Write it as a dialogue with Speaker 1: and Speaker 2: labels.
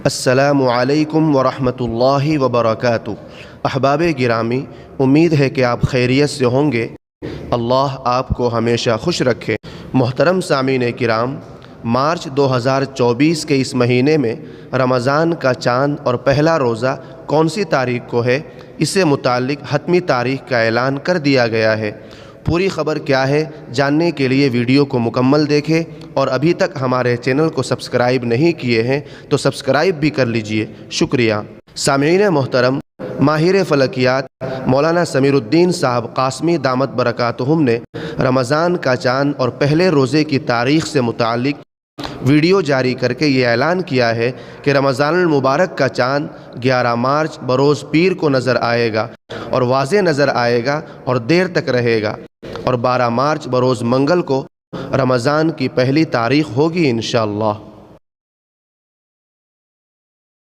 Speaker 1: السلام علیکم ورحمۃ اللہ وبرکاتہ۔ احباب گرامی، امید ہے کہ آپ خیریت سے ہوں گے۔ اللہ آپ کو ہمیشہ خوش رکھے۔ محترم سامعین کرام، مارچ 2024 کے اس مہینے میں رمضان کا چاند اور پہلا روزہ کون سی تاریخ کو ہے، اس سے متعلق حتمی تاریخ کا اعلان کر دیا گیا ہے۔ پوری خبر کیا ہے جاننے کے لیے ویڈیو کو مکمل دیکھیں، اور ابھی تک ہمارے چینل کو سبسکرائب نہیں کیے ہیں تو سبسکرائب بھی کر لیجئے، شکریہ۔ سامعین محترم، ماہر فلکیات مولانا سمیر الدین صاحب قاسمی دامت برکاتہم نے رمضان کا چاند اور پہلے روزے کی تاریخ سے متعلق ویڈیو جاری کر کے یہ اعلان کیا ہے کہ رمضان المبارک کا چاند 11 مارچ بروز پیر کو نظر آئے گا اور واضح نظر آئے گا اور دیر تک رہے گا، اور 12 مارچ بروز منگل کو رمضان کی پہلی تاریخ ہوگی انشاءاللہ۔